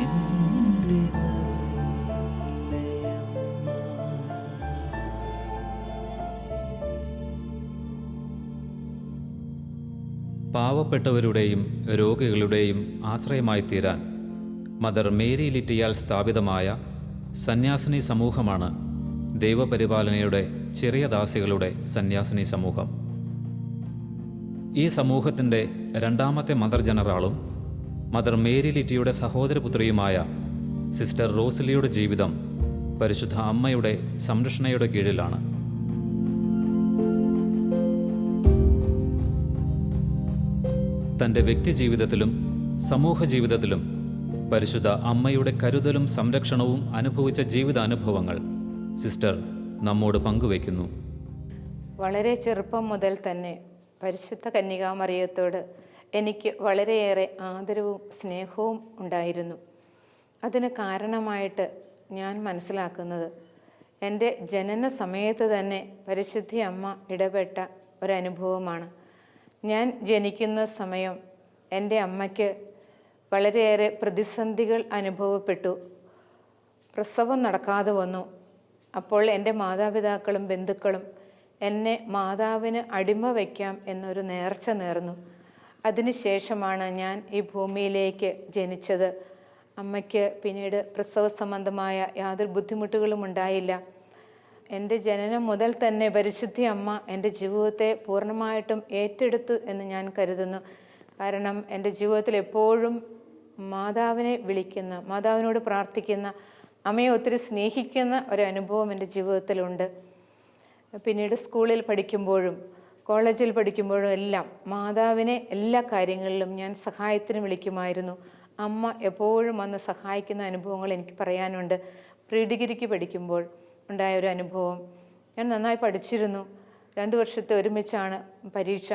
എൻ്റെ നല്ലയമ്മ. പാവപ്പെട്ടവരുടെയും രോഗികളുടെയും ആശ്രയമായി തീരാൻ mother Mary ലിറ്റിയാൽ സ്ഥാപിതമായ സന്യാസിനി സമൂഹമാണ് ദൈവപരിപാലനയുടെ ചെറിയ ദാസികളുടെ സന്യാസിനി സമൂഹം. ഈ സമൂഹത്തിൻ്റെ രണ്ടാമത്തെ മദർ ജനറാളും മദർ മേരി ലിറ്റിയുടെ സഹോദരപുത്രിയുമായ സിസ്റ്റർ റോസലിയുടെ ജീവിതം പരിശുദ്ധ അമ്മയുടെ സംരക്ഷണയുടെ കീഴിലാണ്. തൻ്റെ വ്യക്തിജീവിതത്തിലും സമൂഹ ജീവിതത്തിലും പരിശുദ്ധ അമ്മയുടെ കരുതലും സംരക്ഷണവും അനുഭവിച്ച ജീവിതാനുഭവങ്ങൾ സിസ്റ്റർ നമ്മോട് പങ്കുവയ്ക്കുന്നു. വളരെ ചെറുപ്പം മുതൽ തന്നെ പരിശുദ്ധ കന്യകാമറിയത്തോട് എനിക്ക് വളരെയേറെ ആദരവും സ്നേഹവും ഉണ്ടായിരുന്നു. അതിന് കാരണമായിട്ട് ഞാൻ മനസ്സിലാക്കുന്നത് എൻ്റെ ജനന സമയത്ത് തന്നെ പരിശുദ്ധ അമ്മ ഇടപെട്ട ഒരനുഭവമാണ്. ഞാൻ ജനിക്കുന്ന സമയം എൻ്റെ അമ്മയ്ക്ക് വളരെയേറെ പ്രതിസന്ധികൾ അനുഭവപ്പെട്ടു. പ്രസവം നടക്കാതെ വന്നു. അപ്പോൾ എൻ്റെ മാതാപിതാക്കളും ബന്ധുക്കളും എന്നെ മാതാവിന് അടിമ വയ്ക്കാം എന്നൊരു നേർച്ച നേർന്നു. അതിനുശേഷമാണ് ഞാൻ ഈ ഭൂമിയിലേക്ക് ജനിച്ചത്. അമ്മയ്ക്ക് പിന്നീട് പ്രസവ സംബന്ധമായ യാതൊരു ബുദ്ധിമുട്ടുകളും ഉണ്ടായില്ല. എൻ്റെ ജനനം മുതൽ തന്നെ പരിശുദ്ധ അമ്മ എൻ്റെ ജീവിതത്തെ പൂർണ്ണമായിട്ടും ഏറ്റെടുത്തു എന്ന് ഞാൻ കരുതുന്നു. കാരണം എൻ്റെ ജീവിതത്തിൽ എപ്പോഴും മാതാവിനെ വിളിക്കുന്ന, മാതാവിനോട് പ്രാർത്ഥിക്കുന്ന, അമ്മയെ ഒത്തിരി സ്നേഹിക്കുന്ന ഒരനുഭവം എൻ്റെ ജീവിതത്തിലുണ്ട്. പിന്നീട് സ്കൂളിൽ പഠിക്കുമ്പോഴും കോളേജിൽ പഠിക്കുമ്പോഴും എല്ലാം മാതാവിനെ എല്ലാ കാര്യങ്ങളിലും ഞാൻ സഹായത്തിന് വിളിക്കുമായിരുന്നു. അമ്മ എപ്പോഴും വന്ന് സഹായിക്കുന്ന അനുഭവങ്ങൾ എനിക്ക് പറയാനുണ്ട്. പ്രീ ഡിഗ്രിക്ക് പഠിക്കുമ്പോൾ ഉണ്ടായൊരു അനുഭവം. ഞാൻ നന്നായി പഠിച്ചിരുന്നു. 2 വർഷത്തെ ഒരുമിച്ചാണ് പരീക്ഷ.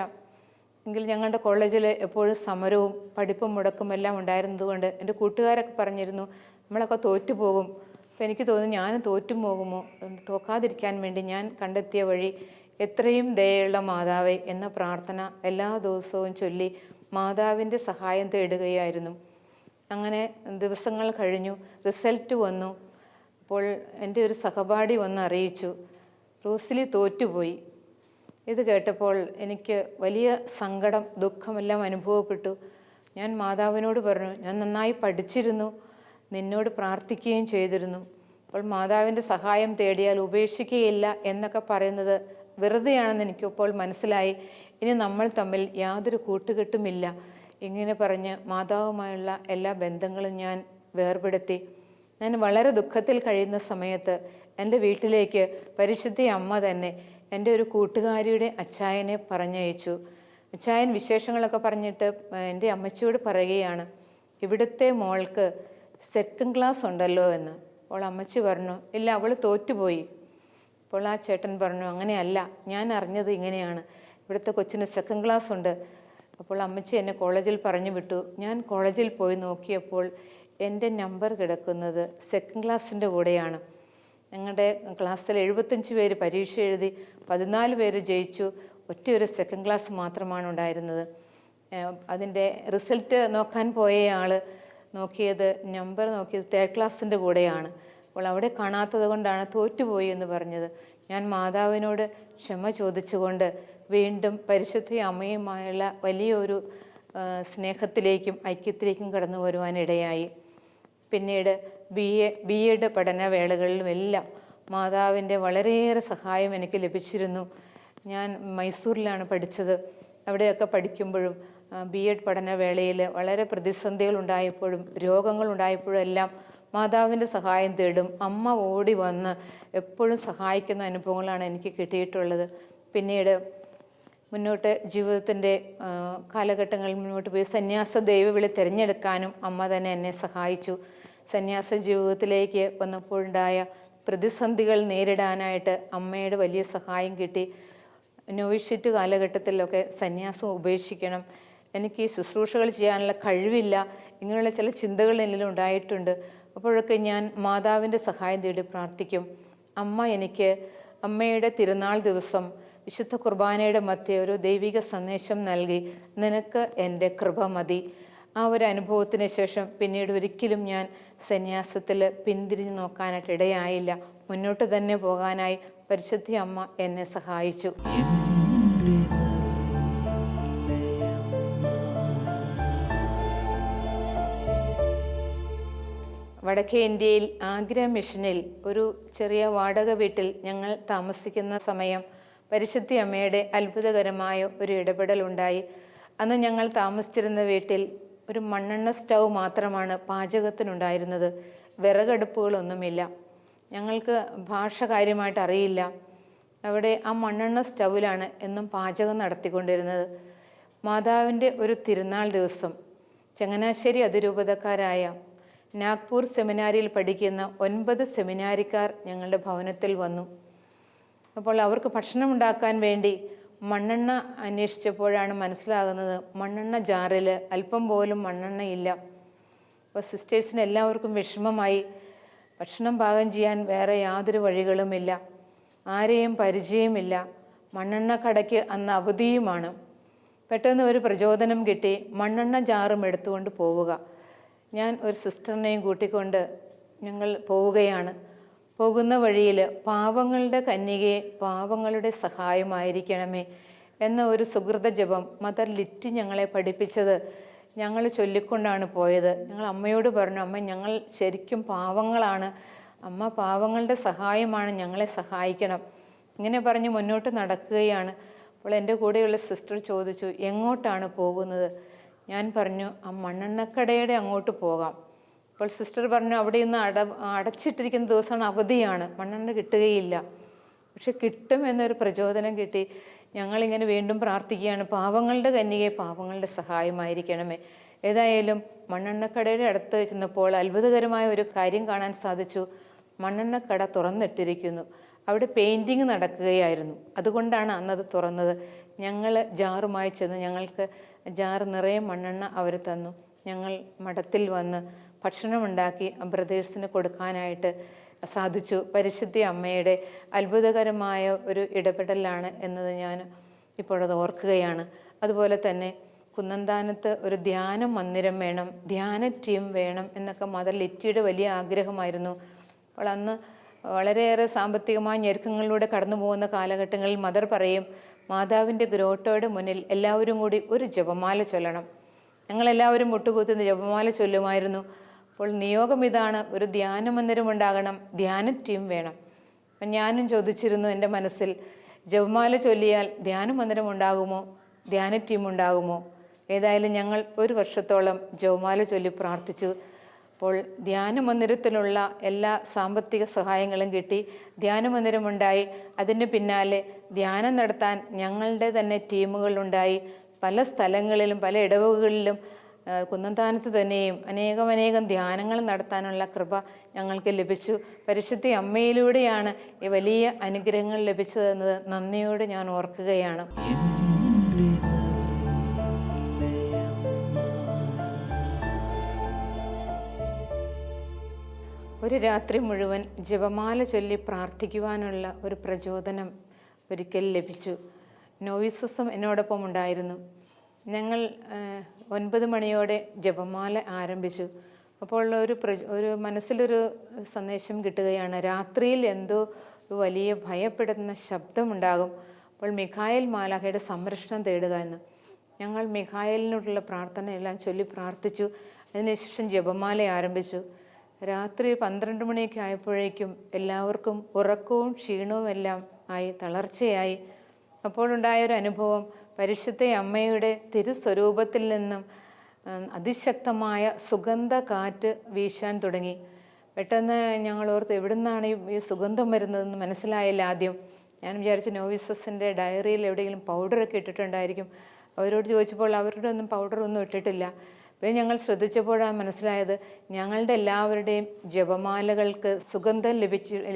എങ്കിൽ ഞങ്ങളുടെ കോളേജിൽ എപ്പോഴും സമരവും പഠിപ്പും മുടക്കും എല്ലാം ഉണ്ടായിരുന്നതുകൊണ്ട് എൻ്റെ കൂട്ടുകാരൊക്കെ പറഞ്ഞിരുന്നു നമ്മളൊക്കെ തോറ്റുപോകും. അപ്പോൾ എനിക്ക് തോന്നുന്നു ഞാനും തോറ്റും പോകുമോ. തോക്കാതിരിക്കാൻ വേണ്ടി ഞാൻ കണ്ടെത്തിയ വഴി എത്രയും ദയുള്ള മാതാവേ എന്ന പ്രാർത്ഥന എല്ലാ ദിവസവും ചൊല്ലി മാതാവിൻ്റെ സഹായം തേടുകയായിരുന്നു. അങ്ങനെ ദിവസങ്ങൾ കഴിഞ്ഞു. റിസൾട്ട് വന്നു. അപ്പോൾ എൻ്റെ ഒരു സഹപാഠി വന്ന് അറിയിച്ചു, റോസിലി തോറ്റുപോയി. ഇത് കേട്ടപ്പോൾ എനിക്ക് വലിയ സങ്കടം, ദുഃഖമെല്ലാം അനുഭവപ്പെട്ടു. ഞാൻ മാതാവിനോട് പറഞ്ഞു, ഞാൻ നന്നായി പഠിച്ചിരുന്നു, നിന്നോട് പ്രാർത്ഥിക്കുകയും ചെയ്തിരുന്നു. അപ്പോൾ മാതാവിൻ്റെ സഹായം തേടിയാൽ ഉപേക്ഷിക്കുകയില്ല എന്നൊക്കെ പറയുന്നത് വെറുതെയാണെന്ന് എനിക്കിപ്പോൾ മനസ്സിലായി. ഇനി നമ്മൾ തമ്മിൽ യാതൊരു കൂട്ടുകെട്ടുമില്ല. ഇങ്ങനെ പറഞ്ഞ് മാതാവുമായുള്ള എല്ലാ ബന്ധങ്ങളും ഞാൻ വേർപെടുത്തി. ഞാൻ വളരെ ദുഃഖത്തിൽ കഴിയുന്ന സമയത്ത് എൻ്റെ വീട്ടിലേക്ക് പരിശുദ്ധ അമ്മ തന്നെ എൻ്റെ ഒരു കൂട്ടുകാരിയുടെ അച്ചായനെ പറഞ്ഞയച്ചു. അച്ചായൻ വിശേഷങ്ങളൊക്കെ പറഞ്ഞിട്ട് എൻ്റെ അമ്മച്ചിയോട് പറയുകയാണ്, ഇവിടുത്തെ മോൾക്ക് സെക്കൻഡ് ക്ലാസ് ഉണ്ടല്ലോ എന്ന്. അപ്പോൾ അമ്മച്ചി പറഞ്ഞു, ഇല്ല, അവൾ തോറ്റുപോയി. അപ്പോൾ ആ ചേട്ടൻ പറഞ്ഞു, അങ്ങനെയല്ല, ഞാൻ അറിഞ്ഞത് ഇങ്ങനെയാണ്, ഇവിടുത്തെ കൊച്ചിന് സെക്കൻഡ് ക്ലാസ് ഉണ്ട്. അപ്പോൾ അമ്മച്ചി എന്നെ കോളേജിൽ പറഞ്ഞു വിട്ടു. ഞാൻ കോളേജിൽ പോയി നോക്കിയപ്പോൾ എൻ്റെ നമ്പർ കിടക്കുന്നത് സെക്കൻഡ് ക്ലാസ്സിൻ്റെ കൂടെയാണ്. ഞങ്ങളുടെ ക്ലാസ്സിൽ 75 പേര് പരീക്ഷ എഴുതി, 14 പേര് ജയിച്ചു. ഒറ്റയൊരു സെക്കൻഡ് ക്ലാസ് മാത്രമാണ് ഉണ്ടായിരുന്നത്. അതിൻ്റെ റിസൾട്ട് നോക്കാൻ പോയ ആൾ നോക്കിയത്, നമ്പർ നോക്കിയത് 3rd ക്ലാസ്സിൻ്റെ കൂടെയാണ്. അപ്പോൾ അവിടെ കാണാത്തത് കൊണ്ടാണ് തോറ്റുപോയി എന്ന് പറഞ്ഞത്. ഞാൻ മാതാവിനോട് ക്ഷമ ചോദിച്ചുകൊണ്ട് വീണ്ടും പരിശുദ്ധ അമ്മയുമായുള്ള വലിയൊരു സ്നേഹത്തിലേക്കും ഐക്യത്തിലേക്കും കടന്നു വരുവാനിടയായി. പിന്നീട് ബി എഡ് പഠനവേളകളിലുമെല്ലാം മാതാവിൻ്റെ വളരെയേറെ സഹായം എനിക്ക് ലഭിച്ചിരുന്നു. ഞാൻ മൈസൂരിലാണ് പഠിച്ചത്. അവിടെയൊക്കെ പഠിക്കുമ്പോഴും ബി എഡ് പഠനവേളയിൽ വളരെ പ്രതിസന്ധികളുണ്ടായപ്പോഴും രോഗങ്ങളുണ്ടായപ്പോഴും എല്ലാം മാതാവിൻ്റെ സഹായം തേടും. അമ്മ ഓടി വന്ന് എപ്പോഴും സഹായിക്കുന്ന അനുഭവങ്ങളാണ് എനിക്ക് കിട്ടിയിട്ടുള്ളത്. പിന്നീട് മുന്നോട്ട് ജീവിതത്തിൻ്റെ കാലഘട്ടങ്ങളിൽ മുന്നോട്ട് പോയി സന്യാസ ദൈവവിളി തിരഞ്ഞെടുക്കാനും അമ്മ തന്നെ എന്നെ സഹായിച്ചു. സന്യാസ ജീവിതത്തിലേക്ക് വന്നപ്പോഴുണ്ടായ പ്രതിസന്ധികൾ നേരിടാനായിട്ട് അമ്മയുടെ വലിയ സഹായം കിട്ടി. നോവിഷ്യറ്റ് കാലഘട്ടത്തിലൊക്കെ സന്യാസം ഉപേക്ഷിക്കണം, എനിക്ക് ഈ ശുശ്രൂഷകൾ ചെയ്യാനുള്ള കഴിവില്ല, ഇങ്ങനെയുള്ള ചില ചിന്തകൾ എന്നിലും ഉണ്ടായിട്ടുണ്ട്. അപ്പോഴൊക്കെ ഞാൻ മാതാവിൻ്റെ സഹായം തേടി പ്രാർത്ഥിക്കും. അമ്മ എനിക്ക് അമ്മയുടെ തിരുനാൾ ദിവസം വിശുദ്ധ കുർബാനയുടെ മധ്യേ ഒരു ദൈവിക സന്ദേശം നൽകി, നിനക്ക് എൻ്റെ കൃപ മതി. ആ ഒരു അനുഭവത്തിന് ശേഷം പിന്നീട് ഒരിക്കലും ഞാൻ സന്യാസത്തിൽ പിന്തിരിഞ്ഞ് നോക്കാനായിട്ട് ഇടയായില്ല. മുന്നോട്ട് തന്നെ പോകാനായി പരിശുദ്ധ അമ്മ എന്നെ സഹായിച്ചു. എൻ്റെ വടക്കേ ഇന്ത്യയിൽ ആഗ്ര മിഷനിൽ ഒരു ചെറിയ വാടക വീട്ടിൽ ഞങ്ങൾ താമസിക്കുന്ന സമയം പരിശുദ്ധ അമ്മയുടെ അത്ഭുതകരമായ ഒരു ഇടപെടലുണ്ടായി. അന്ന് ഞങ്ങൾ താമസിച്ചിരുന്ന വീട്ടിൽ ഒരു മണ്ണെണ്ണ സ്റ്റൗ മാത്രമാണ് പാചകത്തിനുണ്ടായിരുന്നത്. വിറകടുപ്പുകളൊന്നുമില്ല. ഞങ്ങൾക്ക് ഭാഷ കാര്യമായിട്ട് അറിയില്ല. അവിടെ ആ മണ്ണെണ്ണ സ്റ്റൗവിലാണ് എന്നും പാചകം നടത്തിക്കൊണ്ടിരുന്നത്. മാതാവിൻ്റെ ഒരു തിരുനാൾ ദിവസം ചങ്ങനാശ്ശേരി അതിരൂപതക്കാരായ നാഗ്പൂർ സെമിനാരിയിൽ പഠിക്കുന്ന 9 സെമിനാരിക്കാർ ഞങ്ങളുടെ ഭവനത്തിൽ വന്നു. അപ്പോൾ അവർക്ക് ഭക്ഷണം ഉണ്ടാക്കാൻ വേണ്ടി മണ്ണെണ്ണ അന്വേഷിച്ചപ്പോഴാണ് മനസ്സിലാകുന്നത് മണ്ണെണ്ണ ജാറിൽ അല്പം പോലും മണ്ണെണ്ണയില്ല. അപ്പോൾ സിസ്റ്റേഴ്സിന് എല്ലാവർക്കും വിഷമമായി. ഭക്ഷണം പാകം ചെയ്യാൻ വേറെ യാതൊരു വഴികളുമില്ല. ആരെയും പരിചയമില്ല. മണ്ണെണ്ണ കടയ്ക്ക് അന്ന് അവധിയുമാണ്. പെട്ടെന്ന് ഒരു പ്രചോദനം കിട്ടി, മണ്ണെണ്ണ ജാറും എടുത്തുകൊണ്ട് പോവുക. ഞാൻ ഒരു സിസ്റ്ററിനെയും കൂട്ടിക്കൊണ്ട് ഞങ്ങൾ പോവുകയാണ്. പോകുന്ന വഴിയിൽ പാവങ്ങളുടെ കന്യകയെ പാവങ്ങളുടെ സഹായമായിരിക്കണമേ എന്ന ഒരു സുഹൃത ജപം മദർ ലിറ്റി ഞങ്ങളെ പഠിപ്പിച്ചത് ഞങ്ങൾ ചൊല്ലിക്കൊണ്ടാണ് പോയത്. ഞങ്ങൾ അമ്മയോട് പറഞ്ഞു, അമ്മ ഞങ്ങൾ ശരിക്കും പാവങ്ങളാണ്, അമ്മ പാവങ്ങളുടെ സഹായമാണ്, ഞങ്ങളെ സഹായിക്കണം. ഇങ്ങനെ പറഞ്ഞ് മുന്നോട്ട് നടക്കുകയാണ്. അപ്പോൾ എൻ്റെ കൂടെയുള്ള സിസ്റ്റർ ചോദിച്ചു, എങ്ങോട്ടാണ് പോകുന്നത്? ഞാൻ പറഞ്ഞു, ആ മണ്ണെണ്ണക്കടയുടെ അങ്ങോട്ട് പോകാം. അപ്പോൾ സിസ്റ്റർ പറഞ്ഞു, അവിടെ ഇന്ന് അടച്ചിട്ടിരിക്കുന്ന ദിവസമാണ്, അവധിയാണ്, മണ്ണെണ്ണ കിട്ടുകയില്ല. പക്ഷെ കിട്ടും എന്നൊരു പ്രചോദനം കിട്ടി. ഞങ്ങളിങ്ങനെ വീണ്ടും പ്രാർത്ഥിക്കുകയാണ്, പാവങ്ങളുടെ കന്യകയെ പാവങ്ങളുടെ സഹായമായിരിക്കണമേ. ഏതായാലും മണ്ണെണ്ണക്കടയുടെ അടുത്ത് ചെന്നപ്പോൾ അത്ഭുതകരമായ ഒരു കാര്യം കാണാൻ സാധിച്ചു. മണ്ണെണ്ണക്കട തുറന്നിട്ടിരിക്കുന്നു. അവിടെ പെയിൻറ്റിങ് നടക്കുകയായിരുന്നു. അതുകൊണ്ടാണ് അന്നത് തുറന്നത്. ഞങ്ങൾ ജാറുമായി ചെന്ന് ഞങ്ങൾക്ക് ജാറ് നിറയെ മണ്ണെണ്ണ അവർ തന്നു. ഞങ്ങൾ മഠത്തിൽ വന്ന് ഭക്ഷണമുണ്ടാക്കി ബ്രദേഴ്സിന് കൊടുക്കാനായിട്ട് സാധിച്ചു. പരിശുദ്ധ അമ്മയുടെ അത്ഭുതകരമായ ഒരു ഇടപെടലാണ് എന്നത് ഞാൻ ഇപ്പോഴത് ഓർക്കുകയാണ്. അതുപോലെ തന്നെ കുന്നന്താനത്ത് ഒരു ധ്യാന മന്ദിരം വേണം, ധ്യാന ടീം വേണം എന്നൊക്കെ മദർ ലിറ്റിയുടെ വലിയ ആഗ്രഹമായിരുന്നു. അപ്പോൾ അന്ന് വളരെയേറെ സാമ്പത്തികമായ ഞെരുക്കങ്ങളിലൂടെ കടന്നു പോകുന്ന കാലഘട്ടങ്ങളിൽ മദർ പറയും, മാതാവിൻ്റെ ഗ്രോട്ടോയുടെ മുന്നിൽ എല്ലാവരും കൂടി ഒരു ജപമാല ചൊല്ലണം. ഞങ്ങളെല്ലാവരും മുട്ടുകുത്തുന്ന ജപമാല ചൊല്ലുമായിരുന്നു. അപ്പോൾ നിയോഗം ഇതാണ്, ഒരു ധ്യാന മന്ദിരം ഉണ്ടാകണം, ധ്യാന ടീം വേണം. അപ്പം ഞാനും ചോദിച്ചിരുന്നു എൻ്റെ മനസ്സിൽ, ജപമാല ചൊല്ലിയാൽ ധ്യാന മന്ദിരം ഉണ്ടാകുമോ, ധ്യാന ടീം ഉണ്ടാകുമോ? ഏതായാലും ഞങ്ങൾ 1 വർഷത്തോളം ജപമാല ചൊല്ലി പ്രാർത്ഥിച്ചു. അപ്പോൾ ധ്യാന മന്ദിരത്തിനുള്ള എല്ലാ സാമ്പത്തിക സഹായങ്ങളും കിട്ടി. ധ്യാന മന്ദിരമുണ്ടായി. അതിന് പിന്നാലെ ധ്യാനം നടത്താൻ ഞങ്ങളുടെ തന്നെ ടീമുകളുണ്ടായി. പല സ്ഥലങ്ങളിലും പല ഇടവകളിലും കുന്നന്താനത്ത് തന്നെയും അനേകം ധ്യാനങ്ങൾ നടത്താനുള്ള കൃപ ഞങ്ങൾക്ക് ലഭിച്ചു. പരിശുദ്ധ അമ്മയിലൂടെയാണ് ഈ വലിയ അനുഗ്രഹങ്ങൾ ലഭിച്ചതെന്നത് നന്ദിയോടെ ഞാൻ ഓർക്കുകയാണ്. ഒരു രാത്രി മുഴുവൻ ജപമാല ചൊല്ലി പ്രാർത്ഥിക്കുവാനുള്ള ഒരു പ്രചോദനം ഒരിക്കൽ ലഭിച്ചു. നോവിസിസം എന്നോടൊപ്പം ഉണ്ടായിരുന്നു. ഞങ്ങൾ 9 മണിയോടെ ജപമാല ആരംഭിച്ചു. അപ്പോൾ ഒരു മനസ്സിലൊരു സന്ദേശം കിട്ടുകയാണ്, രാത്രിയിൽ എന്തോ ഒരു വലിയ ഭയപ്പെടുന്ന ശബ്ദമുണ്ടാകും. അപ്പോൾ മിഖായേൽ മാലാഖയുടെ സംരക്ഷണം തേടുക എന്ന്. ഞങ്ങൾ മിഖായേലിനോടുള്ള പ്രാർത്ഥനയെല്ലാം ചൊല്ലി പ്രാർത്ഥിച്ചു. അതിനുശേഷം ജപമാല ആരംഭിച്ചു. രാത്രി 12 മണിയൊക്കെ ആയപ്പോഴേക്കും എല്ലാവർക്കും ഉറക്കവും ക്ഷീണവും എല്ലാം ആയി, തളർച്ചയായി. അപ്പോഴുണ്ടായൊരു അനുഭവം, പരിശുദ്ധ അമ്മയുടെ തിരുസ്വരൂപത്തിൽ നിന്നും അതിശക്തമായ സുഗന്ധ കാറ്റ് വീശാൻ തുടങ്ങി. പെട്ടെന്ന് ഞങ്ങൾ ഓർത്ത്, എവിടെ നിന്നാണ് ഈ സുഗന്ധം വരുന്നതെന്ന് മനസ്സിലായില്ല ആദ്യം. ഞാൻ വിചാരിച്ചു നോവിസസിൻ്റെ ഡയറിയിൽ എവിടെയെങ്കിലും പൗഡറൊക്കെ ഇട്ടിട്ടുണ്ടായിരിക്കും. അവരോട് ചോദിച്ചപ്പോൾ അവരുടെ ഒന്നും പൗഡറൊന്നും ഇട്ടിട്ടില്ല. പിന്നെ ഞങ്ങൾ ശ്രദ്ധിച്ചപ്പോഴാണ് മനസ്സിലായത്, ഞങ്ങളുടെ എല്ലാവരുടെയും ജപമാലകൾക്ക് സുഗന്ധം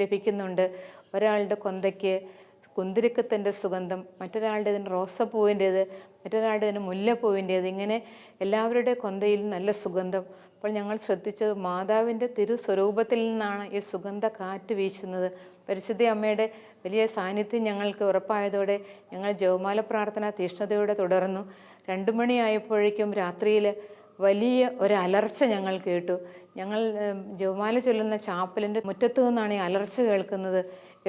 ലഭിക്കുന്നുണ്ട്. ഒരാളുടെ കൊന്തയ്ക്ക് കുന്തിരിക്കത്തിൻ്റെ സുഗന്ധം, മറ്റൊരാളുടേതിന് റോസപ്പൂവിൻ്റേത്, മറ്റൊരാളുടേതിന് മുല്ലപ്പൂവിൻ്റേത്, ഇങ്ങനെ എല്ലാവരുടെ കൊന്തയിൽ നല്ല സുഗന്ധം. അപ്പോൾ ഞങ്ങൾ ശ്രദ്ധിച്ചത് മാതാവിൻ്റെ തിരുസ്വരൂപത്തിൽ നിന്നാണ് ഈ സുഗന്ധ കാറ്റ് വീശുന്നത്. പരിശുദ്ധ അമ്മയുടെ വലിയ സാന്നിധ്യം ഞങ്ങൾക്ക് ഉറപ്പായതോടെ ഞങ്ങൾ ജപമാല പ്രാർത്ഥന തീഷ്ണതയോടെ തുടർന്നു. 2 മണിയായപ്പോഴേക്കും രാത്രിയിൽ വലിയ ഒരലർച്ച ഞങ്ങൾ കേട്ടു. ഞങ്ങൾ ജപമാല ചൊല്ലുന്ന ചാപ്പലിൻ്റെ മുറ്റത്തു നിന്നാണ് ഈ അലർച്ച കേൾക്കുന്നത്.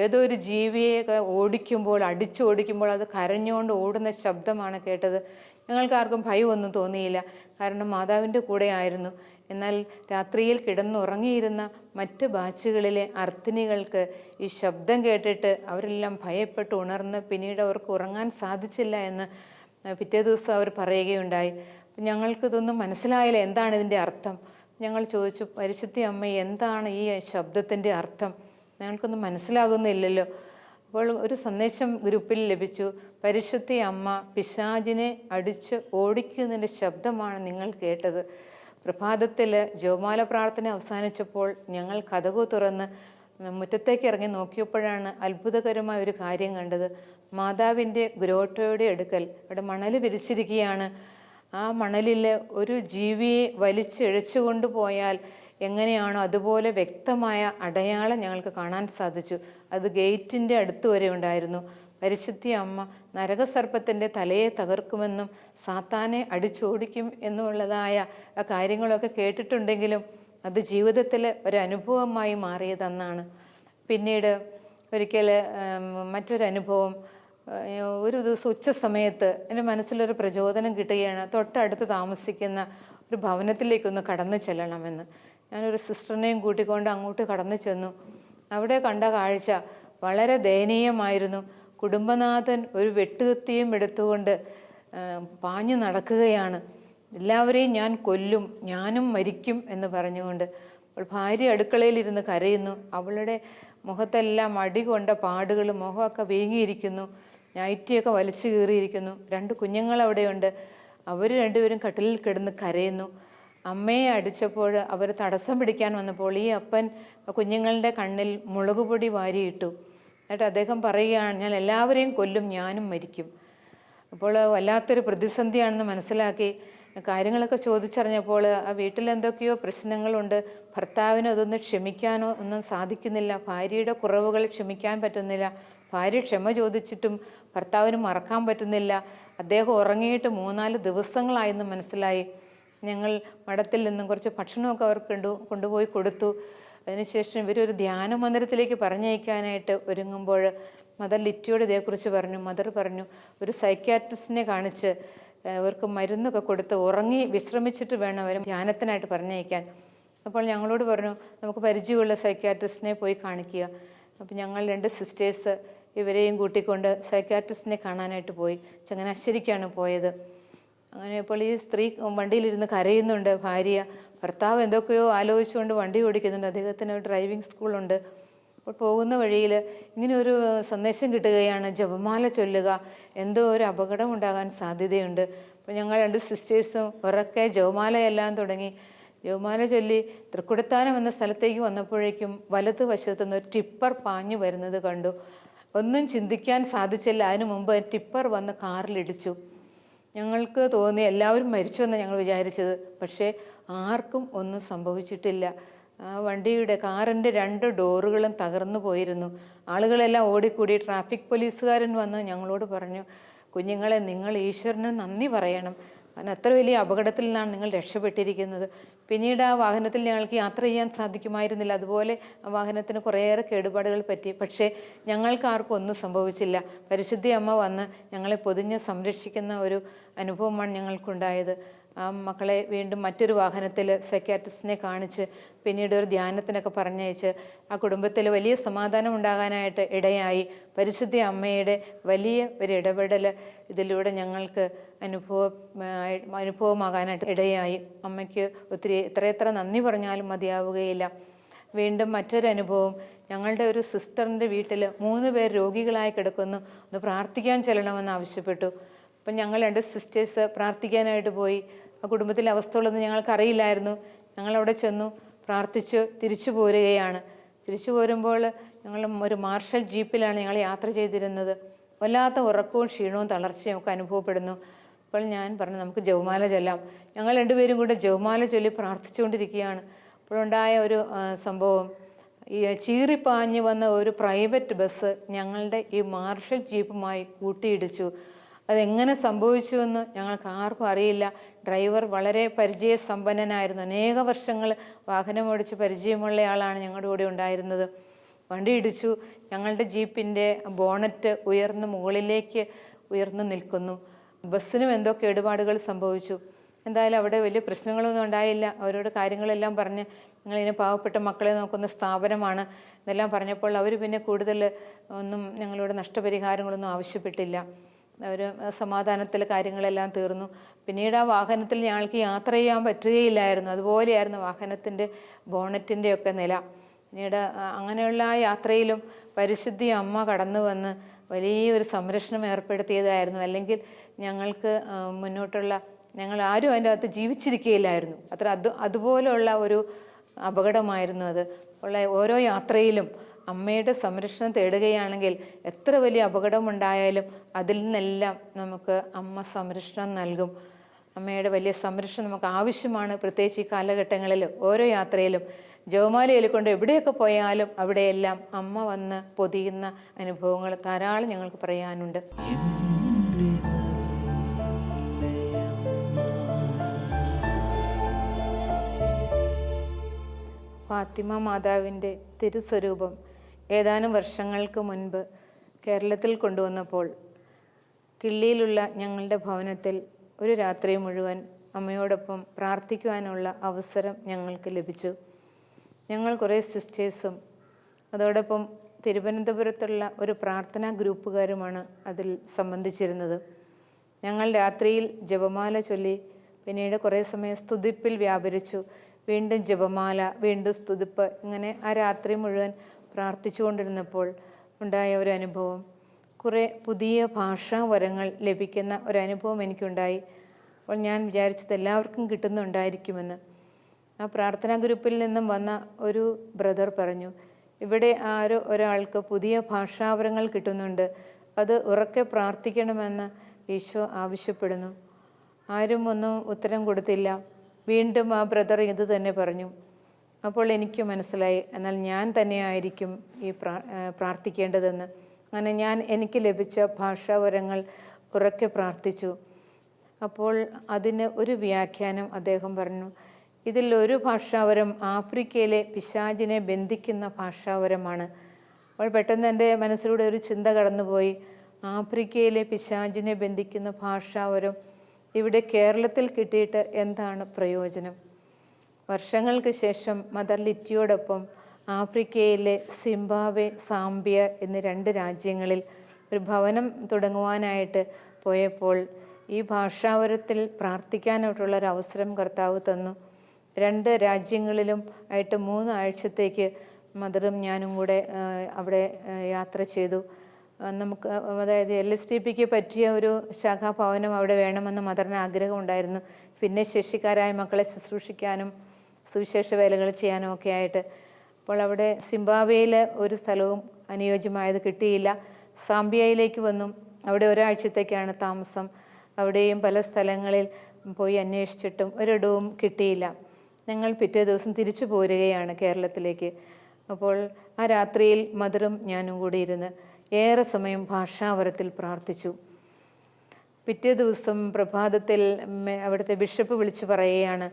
ഏതോ ഒരു ജീവിയെ ഓടിക്കുമ്പോൾ, അടിച്ചോടിക്കുമ്പോൾ അത് കരഞ്ഞുകൊണ്ട് ഓടുന്ന ശബ്ദമാണ് കേട്ടത്. ഞങ്ങൾക്കാർക്കും ഭയമൊന്നും തോന്നിയില്ല, കാരണം മാതാവിൻ്റെ കൂടെ ആയിരുന്നു. എന്നാൽ രാത്രിയിൽ കിടന്നുറങ്ങിയിരുന്ന മറ്റ് ബാച്ചുകളിലെ അർത്തിനികൾക്ക് ഈ ശബ്ദം കേട്ടിട്ട് അവരെല്ലാം ഭയപ്പെട്ട് ഉണർന്ന് പിന്നീട് അവർക്ക് ഉറങ്ങാൻ സാധിച്ചില്ല എന്ന് പിറ്റേ ദിവസം അവർ പറയുകയുണ്ടായി. ഞങ്ങൾക്കിതൊന്നും മനസ്സിലായില്ല, എന്താണ് ഇതിൻ്റെ അർത്ഥം. ഞങ്ങൾ ചോദിച്ചു, പരിശുദ്ധ അമ്മ എന്താണ് ഈ ശബ്ദത്തിൻ്റെ അർത്ഥം, ഞങ്ങൾക്കൊന്നും മനസ്സിലാകുന്നില്ലല്ലോ. അപ്പോൾ ഒരു സന്ദേശം ഗ്രൂപ്പിൽ ലഭിച്ചു, പരിശുദ്ധ അമ്മ പിശാചിനെ അടിച്ച് ഓടിക്കുന്നതിൻ്റെ ശബ്ദമാണ് നിങ്ങൾ കേട്ടത്. പ്രഭാതത്തിൽ ജപമാല പ്രാർത്ഥന അവസാനിച്ചപ്പോൾ ഞങ്ങൾ കതകു തുറന്ന് മുറ്റത്തേക്ക് ഇറങ്ങി നോക്കിയപ്പോഴാണ് അത്ഭുതകരമായ ഒരു കാര്യം കണ്ടത്. മാതാവിൻ്റെ ഗ്രോട്ടോയുടെ അടുക്കൽ അവിടെ മണൽ വിരിച്ചിരിക്കുകയാണ്. ആ മണലിൽ ഒരു ജീവിയെ വലിച്ചിഴച്ചു കൊണ്ടുപോയാൽ എങ്ങനെയാണോ അതുപോലെ വ്യക്തമായ അടയാളം ഞങ്ങൾക്ക് കാണാൻ സാധിച്ചു. അത് ഗേറ്റിൻ്റെ അടുത്ത് വരെ ഉണ്ടായിരുന്നു. പരിശുദ്ധ അമ്മ നരകസർപ്പത്തിൻ്റെ തലയെ തകർക്കുമെന്നും സാത്താനെ അടിച്ചോടിക്കും എന്നുള്ളതായ ആ കാര്യങ്ങളൊക്കെ കേട്ടിട്ടുണ്ടെങ്കിലും അത് ജീവിതത്തിൽ ഒരനുഭവമായി മാറിയതെന്നാണ്. പിന്നീട് ഒരിക്കൽ മറ്റൊരനുഭവം, ഒരു ദിവസം ഉച്ച സമയത്ത് എൻ്റെ മനസ്സിലൊരു പ്രചോദനം കിട്ടുകയാണ്. തൊട്ടടുത്ത് താമസിക്കുന്ന ഒരു ഭവനത്തിലേക്കൊന്ന് കടന്നു ചെല്ലണമെന്ന്. ഞാനൊരു സിസ്റ്ററിനെയും കൂട്ടിക്കൊണ്ട് അങ്ങോട്ട് കടന്നു ചെന്നു. അവിടെ കണ്ട കാഴ്ച വളരെ ദയനീയമായിരുന്നു. കുടുംബനാഥൻ ഒരു വെട്ടുകത്തിയും എടുത്തുകൊണ്ട് പാഞ്ഞു നടക്കുകയാണ്. എല്ലാവരെയും ഞാൻ കൊല്ലും, ഞാനും മരിക്കും എന്ന് പറഞ്ഞുകൊണ്ട്. അപ്പോൾ ഭാര്യ അടുക്കളയിലിരുന്ന് കരയുന്നു. അവളുടെ മുഖത്തെല്ലാം അടി കൊണ്ട പാടുകൾ, മുഖമൊക്കെ വീങ്ങിയിരിക്കുന്നു, നൈറ്റിയൊക്കെ വലിച്ചു കീറിയിരിക്കുന്നു. 2 കുഞ്ഞുങ്ങളവിടെയുണ്ട്. അവർ രണ്ടുപേരും കട്ടിലിൽ കിടന്ന് കരയുന്നു. അമ്മയെ അടിച്ചപ്പോൾ അവർ തടസ്സം പിടിക്കാൻ വന്നപ്പോൾ ഈ അപ്പൻ കുഞ്ഞുങ്ങളുടെ കണ്ണിൽ മുളകുപൊടി വാരിയിട്ടു. എന്നിട്ട് അദ്ദേഹം പറയുകയാണ്, ഞാൻ എല്ലാവരെയും കൊല്ലും, ഞാനും മരിക്കും. അപ്പോൾ വല്ലാത്തൊരു പ്രതിസന്ധിയാണെന്ന് മനസ്സിലാക്കി കാര്യങ്ങളൊക്കെ ചോദിച്ചറിഞ്ഞപ്പോൾ ആ വീട്ടിലെന്തൊക്കെയോ പ്രശ്നങ്ങളുണ്ട്. ഭർത്താവിന് അതൊന്ന് ക്ഷമിക്കാനോ ഒന്നും സാധിക്കുന്നില്ല. ഭാര്യയുടെ കുറവുകൾ ക്ഷമിക്കാൻ പറ്റുന്നില്ല. ഭാര്യ ക്ഷമ ചോദിച്ചിട്ടും ഭർത്താവിന് മറക്കാൻ പറ്റുന്നില്ല. അദ്ദേഹം ഉറങ്ങിയിട്ട് 3-4 ദിവസങ്ങളായെന്ന് മനസ്സിലായി. ഞങ്ങൾ മഠത്തിൽ നിന്നും കുറച്ച് ഭക്ഷണമൊക്കെ അവർക്ക് കൊണ്ടുപോയി കൊടുത്തു. അതിനുശേഷം ഇവരൊരു ധ്യാന മന്ദിരത്തിലേക്ക് പറഞ്ഞയക്കാനായിട്ട് ഒരുങ്ങുമ്പോൾ മദർ ലിറ്റിയോട് ഇതേക്കുറിച്ച് പറഞ്ഞു. മദർ പറഞ്ഞു, ഒരു സൈക്യാട്രിസ്റ്റിനെ കാണിച്ച് അവർക്ക് മരുന്നൊക്കെ കൊടുത്ത് ഉറങ്ങി വിശ്രമിച്ചിട്ട് വേണം അവർ ധ്യാനത്തിനായിട്ട് പറഞ്ഞയക്കാൻ. അപ്പോൾ ഞങ്ങളോട് പറഞ്ഞു, നമുക്ക് പരിചയമുള്ള സൈക്യാട്രിസ്റ്റിനെ പോയി കാണിക്കുക. അപ്പോൾ ഞങ്ങൾ 2 സിസ്റ്റേഴ്സ് ഇവരെയും കൂട്ടിക്കൊണ്ട് സൈക്യാട്രിസ്റ്റിനെ കാണാനായിട്ട് പോയി. ചങ്ങനാശ്ശേരിക്കാണ് പോയത്. അങ്ങനെ ഇപ്പോൾ ഈ സ്ത്രീ വണ്ടിയിലിരുന്ന് കരയുന്നുണ്ട്. ഭാര്യ, ഭർത്താവ് എന്തൊക്കെയോ ആലോചിച്ചുകൊണ്ട് വണ്ടി ഓടിക്കുന്നുണ്ട്. അദ്ദേഹത്തിന് ഡ്രൈവിംഗ് സ്കൂളുണ്ട്. അപ്പോൾ പോകുന്ന വഴിയിൽ ഇങ്ങനെ ഒരു സന്ദേശം കിട്ടുകയാണ്, ജപമാല ചൊല്ലുക, എന്തോ ഒരു അപകടം ഉണ്ടാകാൻ സാധ്യതയുണ്ട്. അപ്പോൾ ഞങ്ങൾ 2 സിസ്റ്റേഴ്സും ഉറക്കെ ജപമാലയെല്ലാം തുടങ്ങി. ജപമാല ചൊല്ലി തൃക്കുടത്താനം എന്ന സ്ഥലത്തേക്ക് വന്നപ്പോഴേക്കും വലതുവശത്തുനിന്ന് ഒരു ടിപ്പർ പാഞ്ഞു വരുന്നത് കണ്ടു. ഒന്നും ചിന്തിക്കാൻ സാധിച്ചില്ല. അതിനു മുമ്പ് ടിപ്പർ വന്ന് കാറിലിടിച്ചു. ഞങ്ങൾക്ക് തോന്നി എല്ലാവരും മരിച്ചുവെന്ന് ഞങ്ങൾ വിചാരിച്ചത്. പക്ഷേ ആർക്കും ഒന്നും സംഭവിച്ചിട്ടില്ല. ആ കാറിൻ്റെ 2 ഡോറുകളും തകർന്നു പോയിരുന്നു. ആളുകളെല്ലാം ഓടിക്കൂടി. ട്രാഫിക് പോലീസുകാരൻ വന്ന് ഞങ്ങളോട് പറഞ്ഞു, കുഞ്ഞുങ്ങളെ, നിങ്ങൾ ഈശ്വരന് നന്ദി പറയണം, കാരണം അത്ര വലിയ അപകടത്തിൽ നിന്നാണ് നിങ്ങൾ രക്ഷപ്പെട്ടിരിക്കുന്നത്. പിന്നീട് ആ വാഹനത്തിൽ ഞങ്ങൾക്ക് യാത്ര ചെയ്യാൻ സാധിക്കുമായിരുന്നില്ല. അതുപോലെ ആ വാഹനത്തിന് കുറേയേറെ കേടുപാടുകൾ പറ്റി. പക്ഷേ ഞങ്ങൾക്കാർക്കും ഒന്നും സംഭവിച്ചില്ല. പരിശുദ്ധ അമ്മ വന്ന് ഞങ്ങളെ പൊതിഞ്ഞ് സംരക്ഷിക്കുന്ന ഒരു അനുഭവമാണ് ഞങ്ങൾക്കുണ്ടായത്. ആ മക്കളെ വീണ്ടും മറ്റൊരു വാഹനത്തിൽ സൈക്യാട്രിസ്റ്റിനെ കാണിച്ച് പിന്നീട് ഒരു ധ്യാനത്തിനൊക്കെ പറഞ്ഞയച്ച് ആ കുടുംബത്തിൽ വലിയ സമാധാനം ഉണ്ടാകാനായിട്ട് ഇടയായി. പരിശുദ്ധ അമ്മയുടെ വലിയ ഒരു ഇടപെടൽ ഇതിലൂടെ ഞങ്ങൾക്ക് അനുഭവമാകാനായിട്ട് ഇടയായി. അമ്മയ്ക്ക് ഒത്തിരി എത്ര നന്ദി പറഞ്ഞാലും മതിയാവുകയില്ല. വീണ്ടും മറ്റൊരനുഭവം, ഞങ്ങളുടെ ഒരു സിസ്റ്ററിൻ്റെ വീട്ടിൽ 3 പേർ രോഗികളായി കിടക്കുന്നു, ഒന്ന് പ്രാർത്ഥിക്കാൻ ചെല്ലണമെന്ന് ആവശ്യപ്പെട്ടു. അപ്പം ഞങ്ങൾ 2 സിസ്റ്റേഴ്സ് പ്രാർത്ഥിക്കാനായിട്ട് പോയി. ആ കുടുംബത്തിലെ അവസ്ഥകളൊന്നും ഞങ്ങൾക്കറിയില്ലായിരുന്നു. ഞങ്ങളവിടെ ചെന്നു പ്രാർത്ഥിച്ചു തിരിച്ചു പോരുകയാണ്. തിരിച്ചു പോരുമ്പോൾ ഞങ്ങൾ ഒരു മാർഷൽ ജീപ്പിലാണ് ഞങ്ങൾ യാത്ര ചെയ്തിരുന്നത്. വല്ലാത്ത ഉറക്കവും ക്ഷീണവും തളർച്ചയും ഒക്കെ അനുഭവപ്പെടുന്നു. അപ്പോൾ ഞാൻ പറഞ്ഞു, നമുക്ക് ജപമാല ചൊല്ലാം. ഞങ്ങൾ 2 പേരും കൂടെ ജപമാല ചൊല്ലി പ്രാർത്ഥിച്ചുകൊണ്ടിരിക്കുകയാണ്. അപ്പോഴുണ്ടായ ഒരു സംഭവം, ഈ ചീറിപ്പാഞ്ഞ് വന്ന ഒരു പ്രൈവറ്റ് ബസ് ഞങ്ങളുടെ ഈ മാർഷൽ ജീപ്പുമായി കൂട്ടിയിടിച്ചു. അതെങ്ങനെ സംഭവിച്ചുവെന്ന് ഞങ്ങൾക്ക് ആർക്കും അറിയില്ല. ഡ്രൈവർ വളരെ പരിചയസമ്പന്നനായിരുന്നു. അനേക വർഷങ്ങൾ വാഹനം ഓടിച്ച് പരിചയമുള്ള ആളാണ് ഞങ്ങളുടെ കൂടെ ഉണ്ടായിരുന്നത്. വണ്ടി ഇടിച്ചു. ഞങ്ങളുടെ ജീപ്പിൻ്റെ ബോണറ്റ് ഉയർന്ന് മുകളിലേക്ക് ഉയർന്നു നിൽക്കുന്നു. ബസ്സിനും എന്തോ കേടുപാടുകൾ സംഭവിച്ചു. എന്തായാലും അവിടെ വലിയ പ്രശ്നങ്ങളൊന്നും ഉണ്ടായില്ല. അവരോട് കാര്യങ്ങളെല്ലാം പറഞ്ഞ് ഞങ്ങളിങ്ങനെ പാവപ്പെട്ട മക്കളെ നോക്കുന്ന സ്ഥാപനമാണ് എന്നെല്ലാം പറഞ്ഞപ്പോൾ അവർ പിന്നെ കൂടുതൽ ഒന്നും ഞങ്ങളോട് നഷ്ടപരിഹാരങ്ങളൊന്നും ആവശ്യപ്പെട്ടില്ല. അവർ സമാധാനത്തിൽ കാര്യങ്ങളെല്ലാം തീർന്നു. പിന്നീട് ആ വാഹനത്തിൽ ഞങ്ങൾക്ക് യാത്ര ചെയ്യാൻ പറ്റുകയില്ലായിരുന്നു. അതുപോലെയായിരുന്നു വാഹനത്തിൻ്റെ ബോണറ്റിൻ്റെയൊക്കെ നില. പിന്നീട് അങ്ങനെയുള്ള ആ യാത്രയിലും പരിശുദ്ധി അമ്മ കടന്നു വന്ന് വലിയൊരു സംരക്ഷണം ഏർപ്പെടുത്തിയതായിരുന്നു. അല്ലെങ്കിൽ ഞങ്ങൾക്ക് മുന്നോട്ടുള്ള ഞങ്ങൾ ആരും അതിൻ്റെ അകത്ത് ജീവിച്ചിരിക്കുകയില്ലായിരുന്നു. അതുപോലെയുള്ള ഒരു അപകടമായിരുന്നു അത്. ഉള്ള ഓരോ യാത്രയിലും അമ്മയുടെ സംരക്ഷണം തേടുകയാണെങ്കിൽ എത്ര വലിയ അപകടമുണ്ടായാലും അതിൽ നിന്നെല്ലാം നമുക്ക് അമ്മ സംരക്ഷണം നൽകും. അമ്മയുടെ വലിയ സംരക്ഷണം നമുക്ക് ആവശ്യമാണ്. പ്രത്യേകിച്ച് ഈ കാലഘട്ടങ്ങളിൽ ഓരോ യാത്രയിലും ജപമാലയിൽ കൊണ്ട് എവിടെയൊക്കെ പോയാലും അവിടെയെല്ലാം അമ്മ വന്ന് പൊതിയുന്ന അനുഭവങ്ങൾ ധാരാളം ഞങ്ങൾക്ക് പറയാനുണ്ട്. ഫാത്തിമ മാതാവിൻ്റെ തിരുസ്വരൂപം ഏതാനും വർഷങ്ങൾക്ക് മുൻപ് കേരളത്തിൽ കൊണ്ടുവന്നപ്പോൾ കിള്ളിയിലുള്ള ഞങ്ങളുടെ ഭവനത്തിൽ ഒരു രാത്രി മുഴുവൻ അമ്മയോടൊപ്പം പ്രാർത്ഥിക്കുവാനുള്ള അവസരം ഞങ്ങൾക്ക് ലഭിച്ചു. ഞങ്ങൾ കുറേ സിസ്റ്റേഴ്സും അതോടൊപ്പം തിരുവനന്തപുരത്തുള്ള ഒരു പ്രാർത്ഥനാ ഗ്രൂപ്പുകാരുമാണ് അതിൽ സംബന്ധിച്ചിരുന്നത്. ഞങ്ങൾ രാത്രിയിൽ ജപമാല ചൊല്ലി, പിന്നീട് കുറേ സമയം സ്തുതിപ്പിൽ വ്യാപരിച്ചു. വീണ്ടും ജപമാല, വീണ്ടും സ്തുതിപ്പ്, ഇങ്ങനെ ആ രാത്രി മുഴുവൻ പ്രാർത്ഥിച്ചു കൊണ്ടിരുന്നപ്പോൾ ഉണ്ടായ ഒരു അനുഭവം, കുറേ പുതിയ ഭാഷാവരങ്ങൾ ലഭിക്കുന്ന ഒരനുഭവം എനിക്കുണ്ടായി. അപ്പോൾ ഞാൻ വിചാരിച്ചത് എല്ലാവർക്കും കിട്ടുന്നുണ്ടായിരിക്കുമെന്ന്. ആ പ്രാർത്ഥനാ ഗ്രൂപ്പിൽ നിന്നും വന്ന ഒരു ബ്രദർ പറഞ്ഞു, ഇവിടെ ഒരാൾക്ക് പുതിയ ഭാഷാവരങ്ങൾ കിട്ടുന്നുണ്ട്, അത് ഉറക്കെ പ്രാർത്ഥിക്കണമെന്ന് ഈശോ ആവശ്യപ്പെടുന്നു. ആരും ഒന്നും ഉത്തരം കൊടുത്തില്ല. വീണ്ടും ആ ബ്രദർ ഇത് തന്നെ പറഞ്ഞു. അപ്പോൾ എനിക്ക് മനസ്സിലായി, എന്നാൽ ഞാൻ തന്നെയായിരിക്കും ഈ പ്രാർത്ഥിക്കേണ്ടതെന്ന്. അങ്ങനെ ഞാൻ എനിക്ക് ലഭിച്ച ഭാഷാവരങ്ങൾ ഉറക്കെ പ്രാർത്ഥിച്ചു. അപ്പോൾ അതിന് ഒരു വ്യാഖ്യാനം അദ്ദേഹം പറഞ്ഞു. ഇതിൽ ഒരു ഭാഷാവരം ആഫ്രിക്കയിലെ പിശാചിനെ ബന്ധിക്കുന്ന ഭാഷാവരമാണ്. അപ്പോൾ പെട്ടെന്ന് എൻ്റെ മനസ്സിലൂടെ ഒരു ചിന്ത കടന്നുപോയി, ആഫ്രിക്കയിലെ പിശാചിനെ ബന്ധിക്കുന്ന ഭാഷാവരം ഇവിടെ കേരളത്തിൽ കിട്ടിയിട്ട് എന്താണ് പ്രയോജനം? വർഷങ്ങൾക്ക് ശേഷം മദർ ലിറ്റിയോടൊപ്പം ആഫ്രിക്കയിലെ സിംബാബ്വെ, സാംബിയ എന്നീ 2 രാജ്യങ്ങളിൽ ഒരു ഭവനം തുടങ്ങുവാനായിട്ട് പോയപ്പോൾ ഈ ഭാഷാവരത്തിൽ പ്രാർത്ഥിക്കാനായിട്ടുള്ളൊരവസരം കർത്താവ് തന്നു. 2 രാജ്യങ്ങളിലും ആയിട്ട് 3 ആഴ്ചത്തേക്ക് മദറും ഞാനും കൂടെ അവിടെ യാത്ര ചെയ്തു. നമുക്ക് അതായത് LSTPക്ക് പറ്റിയ ഒരു ശാഖാഭവനം അവിടെ വേണമെന്ന് മദറിന് ആഗ്രഹമുണ്ടായിരുന്നു. പിന്നെ ശേഷിക്കാരായ മക്കളെ ശുശ്രൂഷിക്കാനും സുവിശേഷ വേലകൾ ചെയ്യാനും ഒക്കെ ആയിട്ട്. അപ്പോൾ അവിടെ സിംബാബ്വേയിൽ ഒരു സ്ഥലവും അനുയോജ്യമായത് കിട്ടിയില്ല. സാംബിയയിലേക്ക് വന്നു. അവിടെ ഒരാഴ്ചത്തേക്കാണ് താമസം. അവിടെയും പല സ്ഥലങ്ങളിൽ പോയി അന്വേഷിച്ചിട്ടും ഒരിടവും കിട്ടിയില്ല. ഞങ്ങൾ പിറ്റേ ദിവസം തിരിച്ചു പോരുകയാണ് കേരളത്തിലേക്ക്. അപ്പോൾ ആ രാത്രിയിൽ മദറും ഞാനും കൂടി ഇരുന്ന് ഏറെ സമയം ഭാഷാവരത്തിൽ പ്രാർത്ഥിച്ചു. പിറ്റേ ദിവസം പ്രഭാതത്തിൽ അവിടുത്തെ ബിഷപ്പ് വിളിച്ചു പറയുകയാണ്,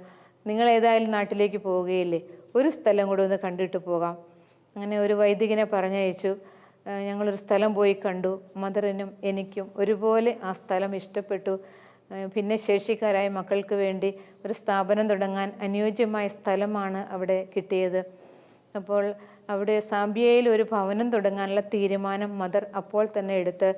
നിങ്ങൾ ഏതായാലും നാട്ടിലേക്ക് പോവുകയില്ലേ, ഒരു സ്ഥലം കൂടെ ഒന്ന് കണ്ടിട്ട് പോകാം. അങ്ങനെ ഒരു വൈദികനെ പറഞ്ഞയച്ചു. ഞങ്ങളൊരു സ്ഥലം പോയി കണ്ടു. മദറിനും എനിക്കും ഒരുപോലെ ആ സ്ഥലം ഇഷ്ടപ്പെട്ടു. ഭിന്നശേഷിക്കാരായ മക്കൾക്ക് വേണ്ടി ഒരു സ്ഥാപനം തുടങ്ങാൻ അനുയോജ്യമായ സ്ഥലമാണ് അവിടെ കിട്ടിയത്. അപ്പോൾ അവിടെ സാംബിയയിൽ ഒരു ഭവനം തുടങ്ങാനുള്ള തീരുമാനം മദർ അപ്പോൾ തന്നെ എടുത്ത്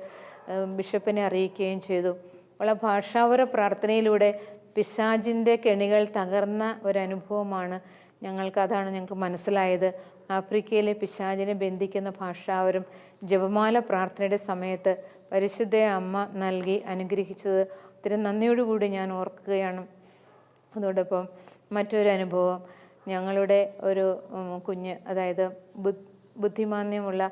ബിഷപ്പിനെ അറിയിക്കുകയും ചെയ്തു. അപ്പോൾ ആ ഭാഷാവര പ്രാർത്ഥനയിലൂടെ പിശാചിൻ്റെ കെണികൾ തകർന്ന ഒരനുഭവമാണ് അതാണ് ഞങ്ങൾക്ക് മനസ്സിലായത്. ആഫ്രിക്കയിലെ പിശാചിനെ ബന്ധിക്കുന്ന ഭാഷാവരം ജപമാല പ്രാർത്ഥനയുടെ സമയത്ത് പരിശുദ്ധ അമ്മ നൽകി അനുഗ്രഹിച്ചത് ഒത്തിരി നന്ദിയോടുകൂടി ഞാൻ ഓർക്കുകയാണ്. അതോടൊപ്പം മറ്റൊരു അനുഭവം, ഞങ്ങളുടെ ഒരു കുഞ്ഞ്, അതായത് ബുദ്ധിമാന്ദ്യമുള്ള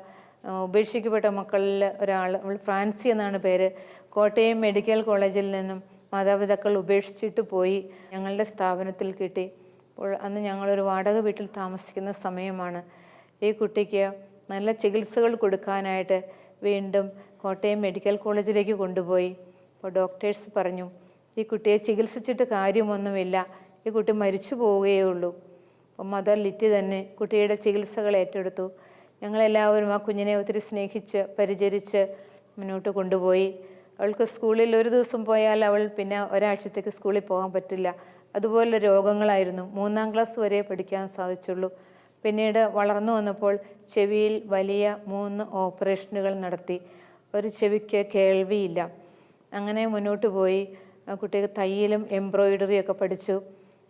ഉപേക്ഷിക്കപ്പെട്ട മക്കളിൽ ഒരാൾ, ഫ്രാൻസി എന്നാണ് പേര്, കോട്ടയം മെഡിക്കൽ കോളേജിൽ നിന്നും മാതാപിതാക്കൾ ഉപേക്ഷിച്ചിട്ട് പോയി. ഞങ്ങളുടെ സ്ഥാപനത്തിൽ കിട്ടി. അപ്പോൾ അന്ന് ഞങ്ങളൊരു വാടക വീട്ടിൽ താമസിക്കുന്ന സമയമാണ്. ഈ കുട്ടിക്ക് നല്ല ചികിത്സകൾ കൊടുക്കാനായിട്ട് വീണ്ടും കോട്ടയം മെഡിക്കൽ കോളേജിലേക്ക് കൊണ്ടുപോയി. അപ്പോൾ ഡോക്ടേഴ്സ് പറഞ്ഞു, ഈ കുട്ടിയെ ചികിത്സിച്ചിട്ട് കാര്യമൊന്നുമില്ല, ഈ കുട്ടി മരിച്ചു പോവുകയേ ഉള്ളൂ. അപ്പം മദർ ലിറ്റി തന്നെ കുട്ടിയുടെ ചികിത്സകൾ ഏറ്റെടുത്തു. ഞങ്ങളെല്ലാവരും ആ കുഞ്ഞിനെ ഒത്തിരി സ്നേഹിച്ച് പരിചരിച്ച് മുന്നോട്ട് കൊണ്ടുപോയി. അവൾക്ക് സ്കൂളിൽ ഒരു ദിവസം പോയാൽ അവൾ പിന്നെ ഒരാഴ്ചത്തേക്ക് സ്കൂളിൽ പോകാൻ പറ്റില്ല. അതുപോലെ രോഗങ്ങളായിരുന്നു. 3ാം ക്ലാസ് വരെ പഠിക്കാൻ സാധിച്ചുള്ളൂ. പിന്നീട് വളർന്നു വന്നപ്പോൾ ചെവിയിൽ വലിയ 3 ഓപ്പറേഷനുകൾ നടത്തി. ഒരു ചെവിക്ക് കേൾവിയില്ല. അങ്ങനെ മുന്നോട്ട് പോയി. കുട്ടിക്ക് തയ്യലും എംബ്രോയിഡറിയൊക്കെ പഠിച്ചു.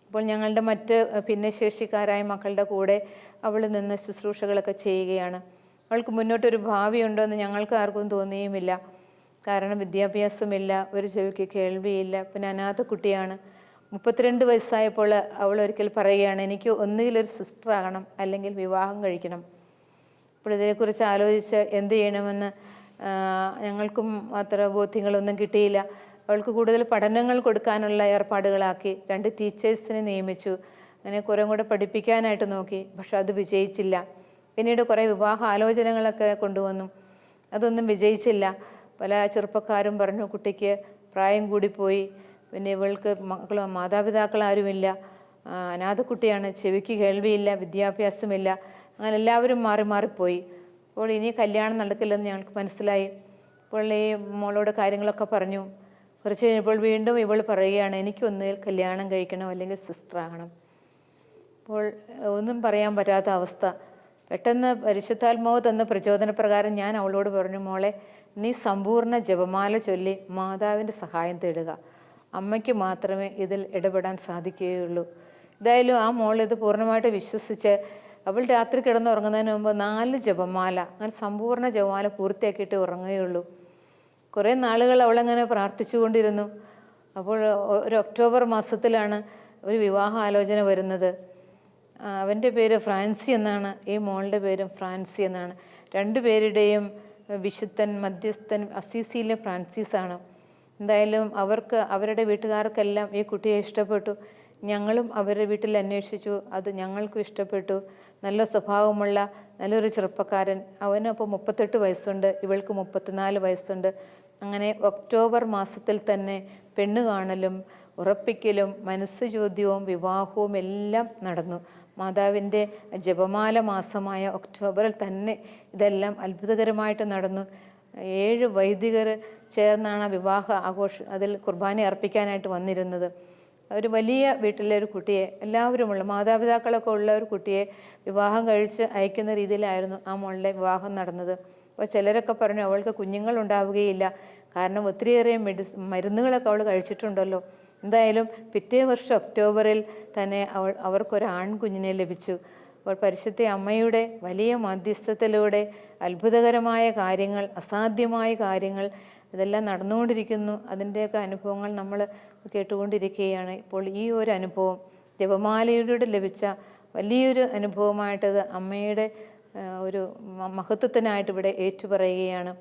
അപ്പോൾ ഞങ്ങളുടെ മറ്റ് ഭിന്നശേഷിക്കാരായ മക്കളുടെ കൂടെ അവൾ നിന്ന് ശുശ്രൂഷകളൊക്കെ ചെയ്യുകയാണ്. അവൾക്ക് മുന്നോട്ടൊരു ഭാവിയുണ്ടോ എന്ന് ഞങ്ങൾക്ക് ആർക്കും തോന്നിയുമില്ല. കാരണം വിദ്യാഭ്യാസമില്ല, ഒരു ചെവിക്ക് കേൾവിയില്ല, പിന്നെ അനാഥ കുട്ടിയാണ്. 32 വയസ്സായപ്പോൾ അവൾ ഒരിക്കൽ പറയുകയാണ്, എനിക്ക് ഒന്നുകിലൊരു സിസ്റ്റർ ആകണം അല്ലെങ്കിൽ വിവാഹം കഴിക്കണം. അപ്പോൾ ഇതിനെക്കുറിച്ച് ആലോചിച്ച് എന്ത് ചെയ്യണമെന്ന് ഞങ്ങൾക്കും അത്ര ബോധ്യങ്ങളൊന്നും കിട്ടിയില്ല. അവൾക്ക് കൂടുതൽ പഠനങ്ങൾ കൊടുക്കാനുള്ള ഏർപ്പാടുകളാക്കി. 2 ടീച്ചേഴ്സിനെ നിയമിച്ചു. അങ്ങനെ കുറേ കൂടെ പഠിപ്പിക്കാനായിട്ട് നോക്കി. പക്ഷെ അത് വിജയിച്ചില്ല. പിന്നീട് കുറേ വിവാഹ ആലോചനകളൊക്കെ കൊണ്ടുവന്നു. അതൊന്നും വിജയിച്ചില്ല. പല ചെറുപ്പക്കാരും പറഞ്ഞു കുട്ടിക്ക് പ്രായം കൂടിപ്പോയി, പിന്നെ ഇവൾക്ക് മാതാപിതാക്കളാരുമില്ല, അനാഥ കുട്ടിയാണ്, ചെവിക്ക് കേൾവിയില്ല, വിദ്യാഭ്യാസമില്ല. അങ്ങനെ എല്ലാവരും മാറിപ്പോയി. അപ്പോൾ ഇനി കല്യാണം നടക്കില്ലെന്ന് ഞങ്ങൾക്ക് മനസ്സിലായി. അപ്പോൾ ഈ മോളോട് കാര്യങ്ങളൊക്കെ പറഞ്ഞു. കുറച്ച് കഴിഞ്ഞപ്പോൾ വീണ്ടും ഇവൾ പറയുകയാണ്, എനിക്കൊന്നുകിൽ കല്യാണം കഴിക്കണം അല്ലെങ്കിൽ സിസ്റ്റർ ആകണം. അപ്പോൾ ഒന്നും പറയാൻ പറ്റാത്ത അവസ്ഥ. പെട്ടെന്ന് പരിശുദ്ധാത്മാവ് തന്ന പ്രചോദനപ്രകാരം ഞാൻ അവളോട് പറഞ്ഞു, മോളെ നീ സമ്പൂർണ്ണ ജപമാല ചൊല്ലി മാതാവിൻ്റെ സഹായം തേടുക. അമ്മയ്ക്ക് മാത്രമേ ഇതിൽ ഇടപെടാൻ സാധിക്കുകയുള്ളൂ. എന്തായാലും ആ മോൾ ഇത് പൂർണ്ണമായിട്ട് വിശ്വസിച്ച് അവൾ രാത്രി കിടന്നുറങ്ങുന്നതിന് മുമ്പ് 4 ജപമാല, അങ്ങനെ സമ്പൂർണ്ണ ജപമാല പൂർത്തിയാക്കിയിട്ട് ഉറങ്ങുകയുള്ളൂ. കുറേ നാളുകൾ അവളങ്ങനെ പ്രാർത്ഥിച്ചുകൊണ്ടിരുന്നു. അപ്പോൾ ഒരു ഒക്ടോബർ മാസത്തിലാണ് ഒരു വിവാഹ ആലോചന വരുന്നത്. അവൻ്റെ പേര് ഫ്രാൻസി എന്നാണ്, ഈ മോളുടെ പേരും ഫ്രാൻസി എന്നാണ്. 2 പേരുടെയും വിശുദ്ധൻ മധ്യസ്ഥൻ അസീസിയിലെ ഫ്രാൻസിസാണ്. എന്തായാലും അവരുടെ വീട്ടുകാർക്കെല്ലാം ഈ കുട്ടിയെ ഇഷ്ടപ്പെട്ടു. ഞങ്ങളും അവരുടെ വീട്ടിൽ അന്വേഷിച്ചു, അത് ഞങ്ങൾക്കും ഇഷ്ടപ്പെട്ടു. നല്ല സ്വഭാവമുള്ള നല്ലൊരു ചെറുപ്പക്കാരൻ. അവനപ്പോൾ 38 വയസ്സുണ്ട്, ഇവൾക്ക് 34 വയസ്സുണ്ട്. അങ്ങനെ ഒക്ടോബർ മാസത്തിൽ തന്നെ പെണ്ണ് കാണലും ഉറപ്പിക്കലും മനസ്സ് ചോദ്യവും വിവാഹവും എല്ലാം നടന്നു. മാതാവിൻ്റെ ജപമാല മാസമായ ഒക്ടോബറിൽ തന്നെ ഇതെല്ലാം അത്ഭുതകരമായിട്ട് നടന്നു. 7 വൈദികർ ചേർന്നാണ് വിവാഹ അതിൽ കുർബാന അർപ്പിക്കാനായിട്ട് വന്നിരുന്നത്. ഒരു വലിയ വീട്ടിലെ ഒരു കുട്ടിയെ, എല്ലാവരുമുള്ള മാതാപിതാക്കളൊക്കെ ഉള്ള ഒരു കുട്ടിയെ വിവാഹം കഴിച്ച് അയക്കുന്ന രീതിയിലായിരുന്നു ആ മോളുടെ വിവാഹം നടന്നത്. അപ്പോൾ ചിലരൊക്കെ പറഞ്ഞു അവൾക്ക് കുഞ്ഞുങ്ങളുണ്ടാവുകയില്ല, കാരണം ഒത്തിരിയേറെ മരുന്നുകളൊക്കെ അവൾ കഴിച്ചിട്ടുണ്ടല്ലോ. എന്തായാലും പിറ്റേ വർഷം ഒക്ടോബറിൽ തന്നെ അവർക്കൊരു ആൺകുഞ്ഞിനെ ലഭിച്ചു. അപ്പോൾ പരിശുദ്ധ അമ്മയുടെ വലിയ മധ്യസ്ഥത്തിലൂടെ അത്ഭുതകരമായ കാര്യങ്ങൾ, അസാധ്യമായ കാര്യങ്ങൾ ഇതെല്ലാം നടന്നുകൊണ്ടിരിക്കുന്നു. അതിൻ്റെയൊക്കെ അനുഭവങ്ങൾ നമ്മൾ കേട്ടുകൊണ്ടിരിക്കുകയാണ്. ഇപ്പോൾ ഈ ഒരു അനുഭവം ജപമാലയിലൂടെ ലഭിച്ച വലിയൊരു അനുഭവമായിട്ടത് അമ്മയുടെ ഒരു മഹത്വത്തിനായിട്ട് ഇവിടെ ഏറ്റുപറയുകയാണ്.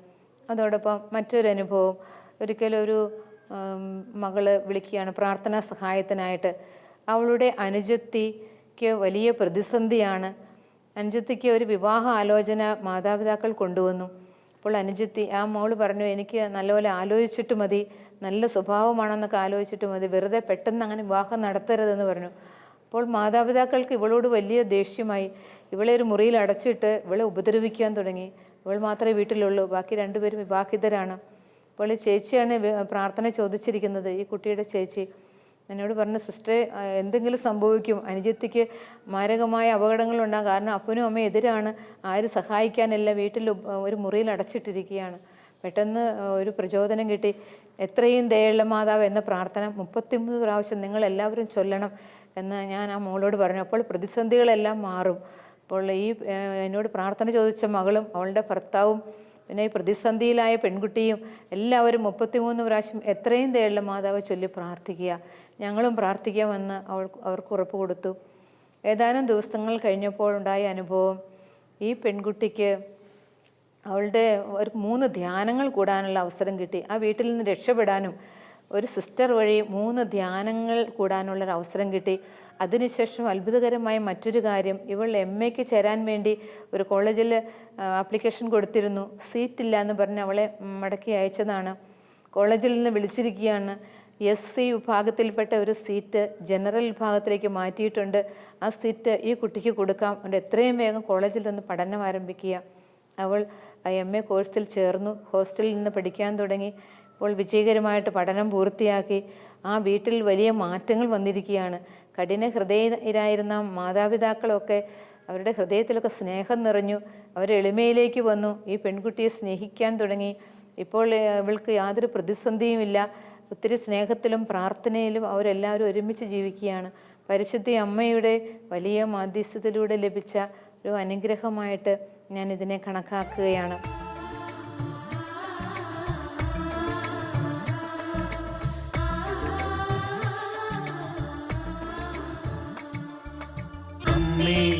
അതോടൊപ്പം മറ്റൊരു അനുഭവം, ഒരിക്കലൊരു മകള് വിളിക്കുകയാണ് പ്രാർത്ഥനാ സഹായത്തിനായിട്ട്. അവളുടെ അനുജത്തിക്ക് വലിയ പ്രതിസന്ധിയാണ്. അനുജത്തിക്ക് ഒരു വിവാഹ ആലോചന മാതാപിതാക്കൾ കൊണ്ടുവന്നു. അപ്പോൾ അനുജത്തി ആ മോള് പറഞ്ഞു, എനിക്ക് നല്ലപോലെ ആലോചിച്ചിട്ട് മതി, നല്ല സ്വഭാവമാണെന്നൊക്കെ ആലോചിച്ചിട്ട് മതി, വെറുതെ പെട്ടെന്ന് അങ്ങനെ വിവാഹം നടത്തരുതെന്ന് പറഞ്ഞു. അപ്പോൾ മാതാപിതാക്കൾക്ക് ഇവളോട് വലിയ ദേഷ്യമായി. ഇവളെ ഒരു മുറിയിൽ അടച്ചിട്ട് ഇവളെ ഉപദ്രവിക്കാൻ തുടങ്ങി. ഇവൾ മാത്രമേ വീട്ടിലുള്ളൂ, ബാക്കി 2 പേരും വിവാഹിതരാണ്. അപ്പോൾ ഈ ചേച്ചിയാണ് പ്രാർത്ഥന ചോദിച്ചിരിക്കുന്നത്, ഈ കുട്ടിയുടെ ചേച്ചി. എന്നോട് പറഞ്ഞു, സിസ്റ്ററെ എന്തെങ്കിലും സംഭവിക്കും, അനുജത്തിക്ക് മാരകമായ അപകടങ്ങളുണ്ടാകും, കാരണം അപ്പനും അമ്മയും എതിരാണ്, ആരും സഹായിക്കാനില്ല, വീട്ടിൽ ഒരു മുറിയിൽ അടച്ചിട്ടിരിക്കുകയാണ്. പെട്ടെന്ന് ഒരു പ്രചോദനം കിട്ടി. എത്രയും ദയുള്ള മാതാവ് എന്ന പ്രാർത്ഥന 33 പ്രാവശ്യം നിങ്ങളെല്ലാവരും ചൊല്ലണം എന്ന് ഞാൻ ആ മോളോട് പറഞ്ഞു. അപ്പോൾ പ്രതിസന്ധികളെല്ലാം മാറും. അപ്പോൾ ഈ എന്നോട് പ്രാർത്ഥന ചോദിച്ച മകളും അവളുടെ ഭർത്താവും പിന്നെ ഈ പ്രതിസന്ധിയിലായ പെൺകുട്ടിയും എല്ലാവരും 33 പ്രാവശ്യം എത്രയും ദയുള്ള മാതാവ് ചൊല്ലി പ്രാർത്ഥിക്കുക, ഞങ്ങളും പ്രാർത്ഥിക്കാമെന്ന് അവർക്ക് ഉറപ്പ് കൊടുത്തു. ഏതാനും ദിവസങ്ങൾ കഴിഞ്ഞപ്പോഴുണ്ടായ അനുഭവം, ഈ പെൺകുട്ടിക്ക് അവളുടെ ഒരു 3 ധ്യാനങ്ങൾ കൂടാനുള്ള അവസരം കിട്ടി. ആ വീട്ടിൽ നിന്ന് രക്ഷപ്പെടാനും ഒരു സിസ്റ്റർ വഴി 3 ധ്യാനങ്ങൾ കൂടാനുള്ളൊരു അവസരം കിട്ടി. അതിനുശേഷം അത്ഭുതകരമായ മറ്റൊരു കാര്യം, ഇവൾ MAക്ക് ചേരാൻ വേണ്ടി ഒരു കോളേജിൽ ആപ്ലിക്കേഷൻ കൊടുത്തിരുന്നു. സീറ്റില്ല എന്ന് പറഞ്ഞ് അവളെ മടക്കി അയച്ചതാണ്. കോളേജിൽ നിന്ന് വിളിച്ചിരിക്കുകയാണ്. SC വിഭാഗത്തിൽപ്പെട്ട ഒരു സീറ്റ് ജനറൽ വിഭാഗത്തിലേക്ക് മാറ്റിയിട്ടുണ്ട്. ആ സീറ്റ് ഈ കുട്ടിക്ക് കൊടുക്കാം. അതുകൊണ്ട് എത്രയും വേഗം കോളേജിൽ നിന്ന് പഠനം ആരംഭിക്കുക. അവൾ MA കോഴ്സിൽ ചേർന്നു. ഹോസ്റ്റലിൽ നിന്ന് പഠിക്കാൻ തുടങ്ങി. ഇപ്പോൾ വിജയകരമായിട്ട് പഠനം പൂർത്തിയാക്കി. ആ വീട്ടിൽ വലിയ മാറ്റങ്ങൾ വന്നിരിക്കുകയാണ്. കഠിന ഹൃദയരായിരുന്ന മാതാപിതാക്കളൊക്കെ അവരുടെ ഹൃദയത്തിലൊക്കെ സ്നേഹം നിറഞ്ഞു. അവർ എളിമയിലേക്ക് വന്നു. ഈ പെൺകുട്ടിയെ സ്നേഹിക്കാൻ തുടങ്ങി. ഇപ്പോൾ ഇവൾക്ക് യാതൊരു പ്രതിസന്ധിയുമില്ല. ഒത്തിരി സ്നേഹത്തിലും പ്രാർത്ഥനയിലും അവരെല്ലാവരും ഒരുമിച്ച് ജീവിക്കുകയാണ്. പരിശുദ്ധ അമ്മയുടെ വലിയ മാധ്യസ്ഥത്തിലൂടെ ലഭിച്ച ഒരു അനുഗ്രഹമായിട്ട് ഞാൻ ഇതിനെ കണക്കാക്കുകയാണ്. അമ്മേ